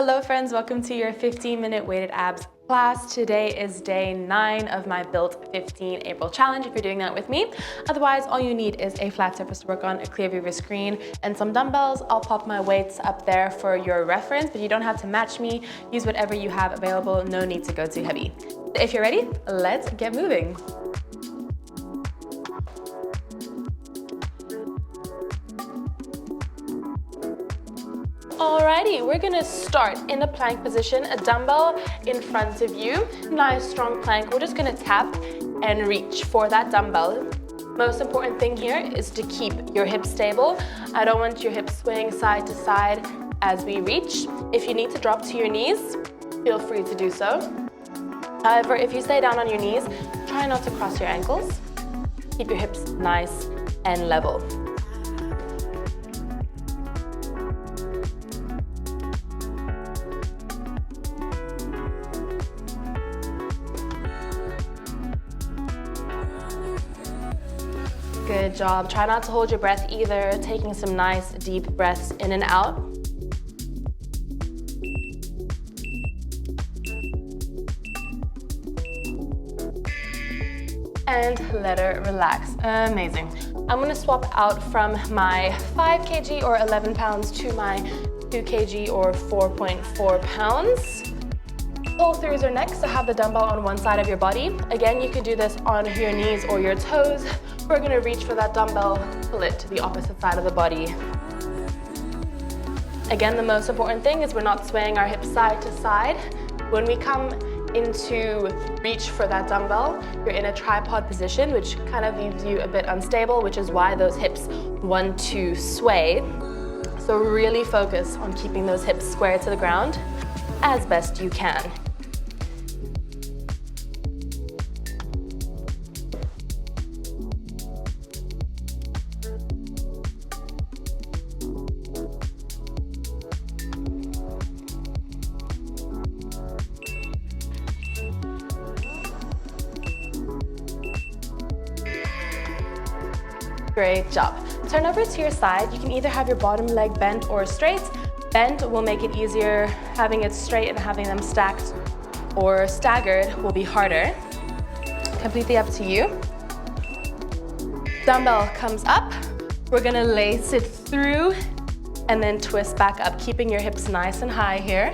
Hello friends, welcome to your 15-minute weighted abs class. Today is day 9 of my Built 15 April challenge if you're doing that with me. Otherwise, all you need is a flat surface to work on, a clear view of your screen, and some dumbbells. I'll pop my weights up there for your reference, but you don't have to match me. Use whatever you have available, no need to go too heavy. If you're ready, let's get moving. Alrighty, we're gonna start in a plank position, a dumbbell in front of you. Nice strong plank. We're just gonna tap and reach for that dumbbell. Most important thing here is to keep your hips stable. I don't want your hips swaying side to side as we reach. If you need to drop to your knees, feel free to do so. However, if you stay down on your knees, try not to cross your ankles. Keep your hips nice and level. Good job. Try not to hold your breath either, taking some nice deep breaths in and out. And let her relax. Amazing. I'm gonna swap out from my 5 kg or 11 pounds to my 2 kg or 4.4 pounds. Pull through your neck, so have the dumbbell on one side of your body. Again, you could do this on your knees or your toes. We're gonna reach for that dumbbell, pull it to the opposite side of the body. Again, the most important thing is we're not swaying our hips side to side. When we come into reach for that dumbbell, you're in a tripod position, which kind of leaves you a bit unstable, which is why those hips want to sway. So really focus on keeping those hips square to the ground as best you can. Great job. Turn over to your side. You can either have your bottom leg bent or straight. Bent will make it easier. Having it straight and having them stacked or staggered will be harder. Completely up to you. Dumbbell comes up. We're gonna lace it through and then twist back up, keeping your hips nice and high here.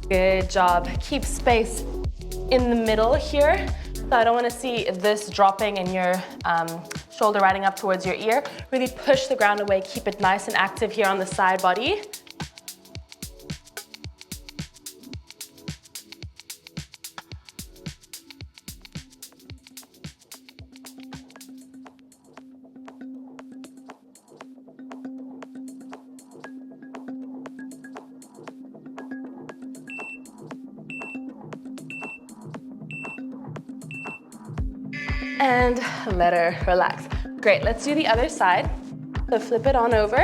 Good job. Keep space in the middle here. So I don't want to see this dropping and your shoulder riding up towards your ear. Really push the ground away, keep it nice and active here on the side body. And let her relax. Great, let's do the other side. So flip it on over.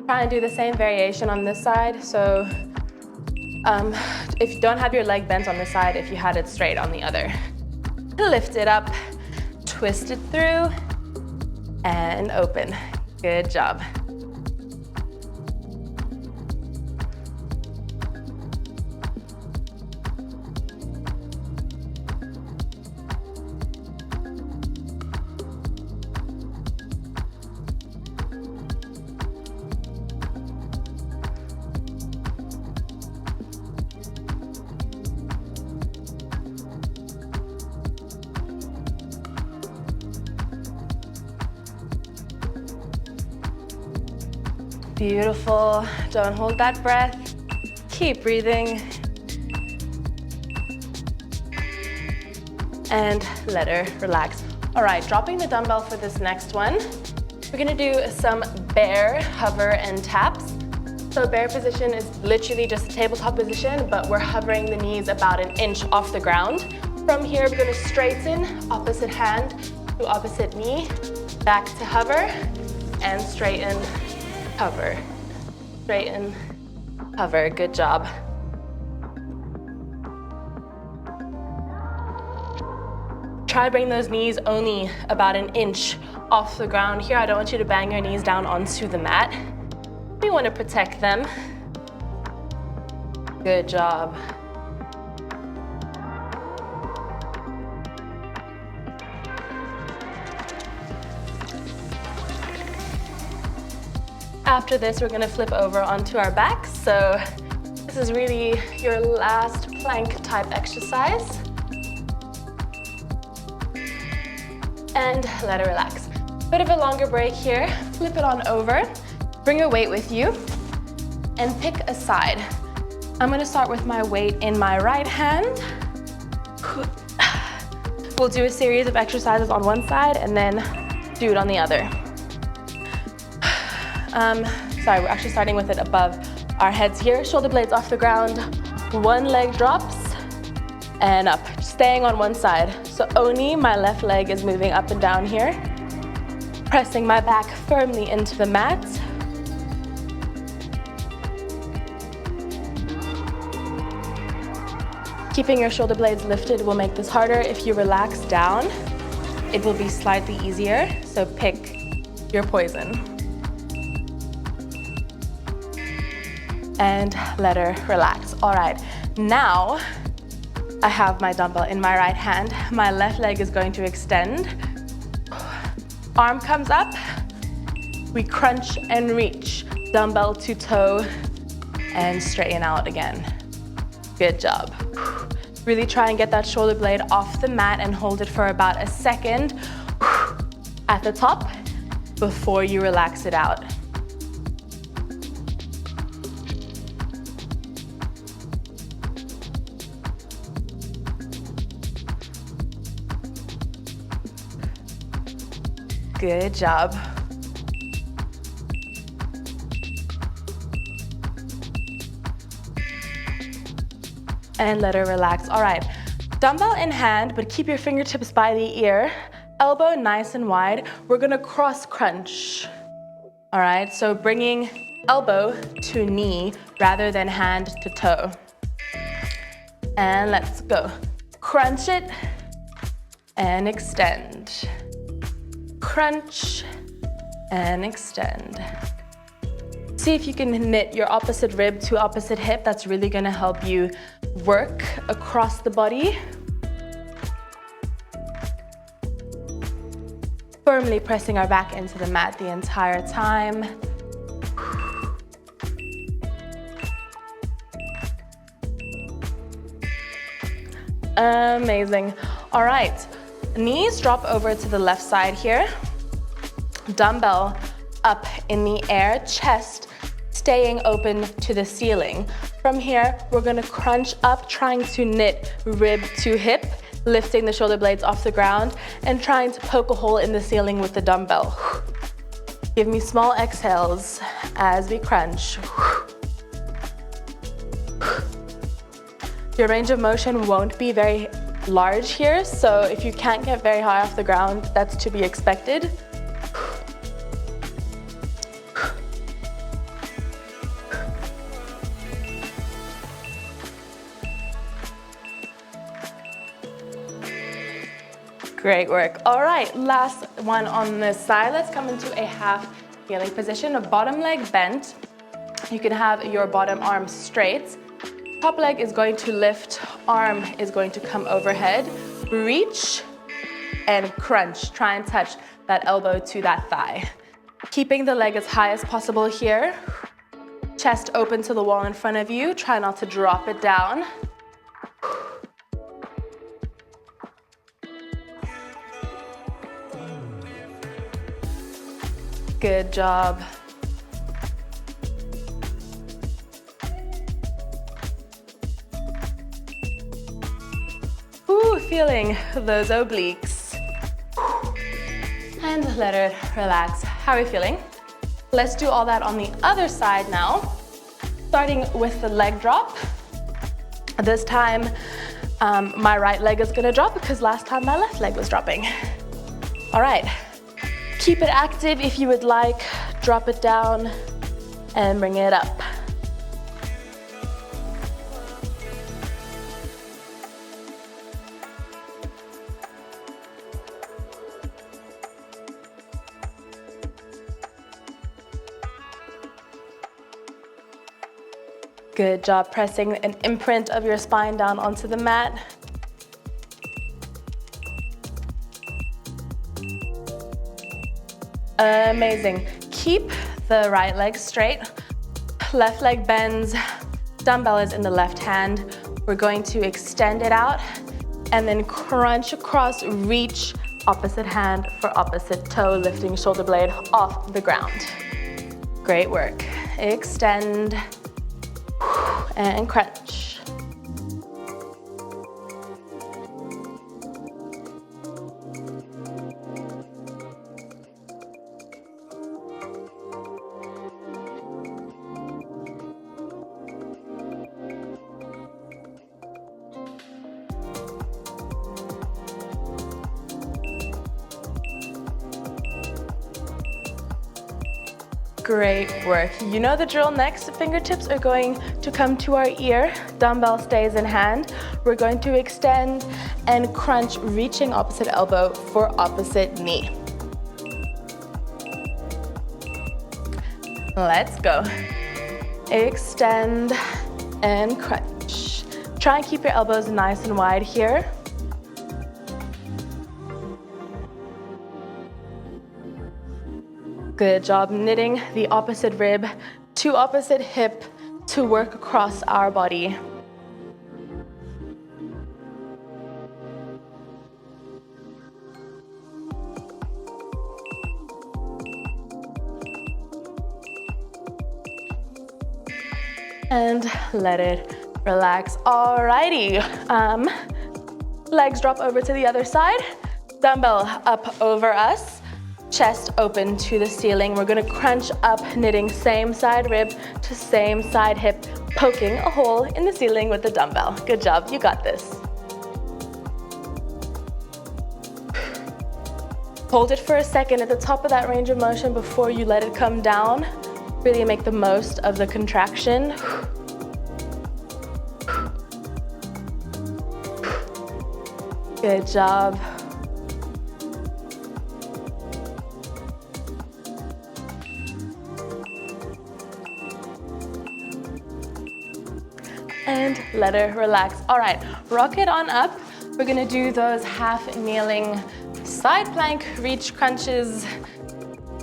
Try and do the same variation on this side. So if you don't have your leg bent on this side, if you had it straight on the other. Lift it up, twist it through, and open. Good job. Beautiful. Don't hold that breath. Keep breathing. And let her relax. All right, dropping the dumbbell for this next one. We're gonna do some bear, hover, and taps. So bear position is literally just a tabletop position, but we're hovering the knees about an inch off the ground. From here, we're gonna straighten, opposite hand to opposite knee, back to hover, and straighten, hover, straighten, hover. Good job. try to bring those knees only about an inch off the ground here. I don't want you to bang your knees down onto the mat. We want to protect them. Good job. After this, we're gonna flip over onto our backs. So this is really your last plank type exercise. And let it relax. Bit of a longer break here. Flip it on over. Bring your weight with you and pick a side. I'm gonna start with my weight in my right hand. We'll do a series of exercises on one side and then do it on the other. Sorry, we're actually starting with it above our heads here. Shoulder blades off the ground. One leg drops and up, staying on one side. So only my left leg is moving up and down here. Pressing my back firmly into the mat. Keeping your shoulder blades lifted will make this harder. If you relax down, it will be slightly easier. So pick your poison. And let her relax. All right, now I have my dumbbell in my right hand. My left leg is going to extend. Arm comes up. We crunch and reach. Dumbbell to toe and straighten out again. Good job. Really try and get that shoulder blade off the mat and hold it for about a second at the top before you relax it out. Good job. And let her relax. All right, dumbbell in hand, but keep your fingertips by the ear. Elbow nice and wide. We're gonna cross crunch. All right, so bringing elbow to knee rather than hand to toe. And let's go. Crunch it and extend. Crunch and extend. See if you can knit your opposite rib to opposite hip. That's really gonna help you work across the body. Firmly pressing our back into the mat the entire time. Amazing. All right. Knees drop over to the left side here. Dumbbell up in the air, chest staying open to the ceiling. From here, we're gonna crunch up, trying to knit rib to hip, lifting the shoulder blades off the ground and trying to poke a hole in the ceiling with the dumbbell. Give me small exhales as we crunch. Your range of motion won't be very large here, so if you can't get very high off the ground, that's to be expected. Great work. All right, last one on this side. Let's come into a half kneeling position, a bottom leg bent. You can have your bottom arm straight. Top leg is going to lift, arm is going to come overhead. Reach and crunch. Try and touch that elbow to that thigh. Keeping the leg as high as possible here. Chest open to the wall in front of you. Try not to drop it down. Good job. Ooh, feeling those obliques. And let it relax. How are we feeling? Let's do all that on the other side now. Starting with the leg drop. This time, my right leg is gonna drop because last time my left leg was dropping. All right. Keep it active if you would like. Drop it down and bring it up. Good job pressing an imprint of your spine down onto the mat. Amazing. Keep the right leg straight. Left leg bends. Dumbbell is in the left hand. We're going to extend it out and then crunch across, reach opposite hand for opposite toe, lifting shoulder blade off the ground. Great work. Extend and crunch. Great work. You know the drill next. Fingertips are going to come to our ear. Dumbbell stays in hand. We're going to extend and crunch, reaching opposite elbow for opposite knee. Let's go. Extend and crunch. Try and keep your elbows nice and wide here. Good job knitting the opposite rib to opposite hip to work across our body. And let it relax. Alrighty. Legs drop over to the other side. Dumbbell up over us. Chest open to the ceiling. We're gonna crunch up, knitting same side rib to same side hip, poking a hole in the ceiling with the dumbbell. Good job, you got this. Hold it for a second at the top of that range of motion before you let it come down. Really make the most of the contraction. Good job. And let her relax. All right, rock it on up. We're gonna do those half kneeling side plank, reach crunches,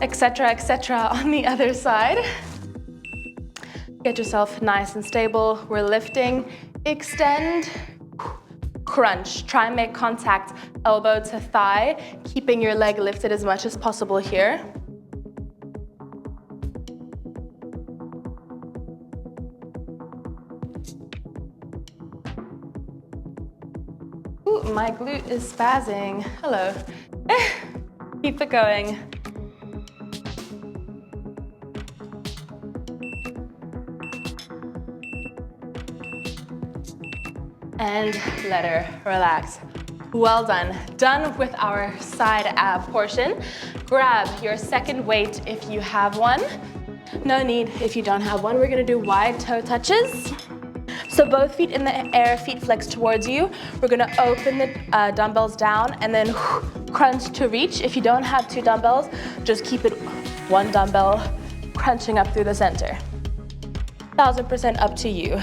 etc., on the other side. Get yourself nice and stable. We're lifting, extend, crunch. Try and make contact elbow to thigh, keeping your leg lifted as much as possible here. My glute is spazzing. Hello. Keep it going. And let her relax. Well done. Done with our side ab portion. Grab your second weight if you have one. No need if you don't have one. We're gonna do wide toe touches. So both feet in the air, feet flexed towards you. We're gonna open the dumbbells down and then crunch to reach. If you don't have two dumbbells, just keep it one dumbbell crunching up through the center. 1000% up to you.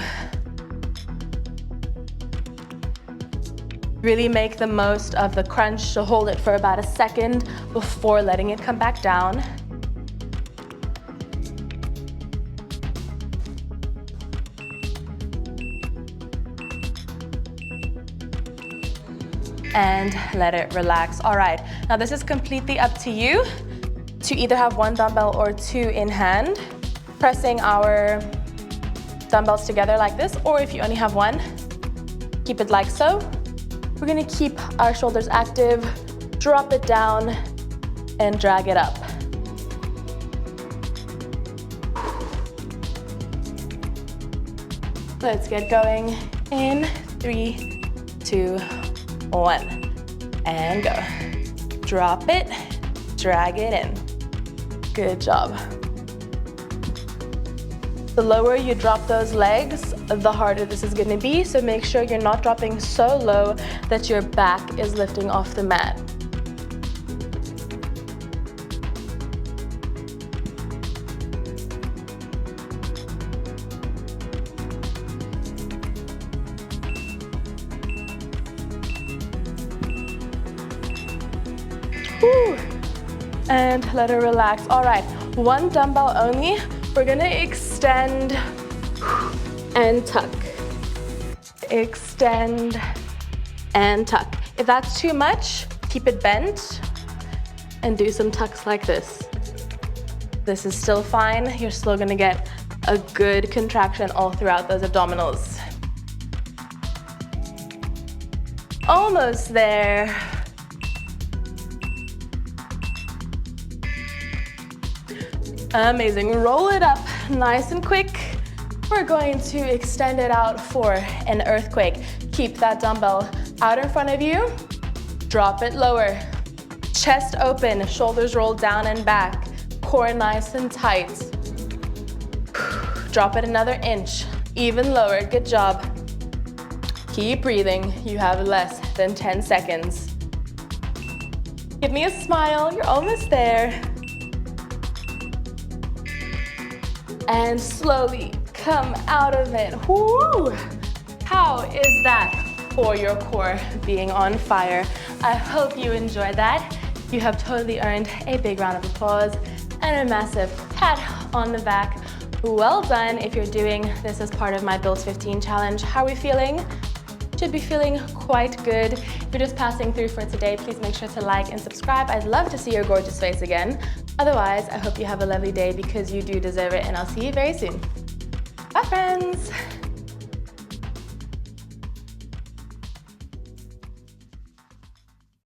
Really make the most of the crunch, so hold it for about a second before letting it come back down. And let it relax. All right, now this is completely up to you to either have one dumbbell or two in hand, pressing our dumbbells together like this, or if you only have one, keep it like so. We're gonna keep our shoulders active, drop it down, and drag it up. Let's get going in 3, 2, 1, and go. Drop it, drag it in. Good job. The lower you drop those legs, the harder this is gonna be, so make sure you're not dropping so low that your back is lifting off the mat. and let her relax. All right, one dumbbell only. We're gonna extend and tuck. Extend and tuck. If that's too much, keep it bent and do some tucks like this. This is still fine. You're still gonna get a good contraction all throughout those abdominals. Almost there. Amazing. Roll it up nice and quick. We're going to extend it out for an earthquake. Keep that dumbbell out in front of you. Drop it lower. Chest open, shoulders rolled down and back. Core nice and tight. Drop it another inch. Even lower. Good job. Keep breathing. You have less than 10 seconds. Give me a smile. You're almost there. And slowly come out of it. Woo! How is that for your core being on fire? I hope you enjoyed that. You have totally earned a big round of applause and a massive pat on the back. Well done if you're doing this as part of my Build 15 challenge. How are we feeling? Should be feeling quite good. If you're just passing through for today, please make sure to like and subscribe. I'd love to see your gorgeous face again. Otherwise, I hope you have a lovely day because you do deserve it, and I'll see you very soon. Bye, friends.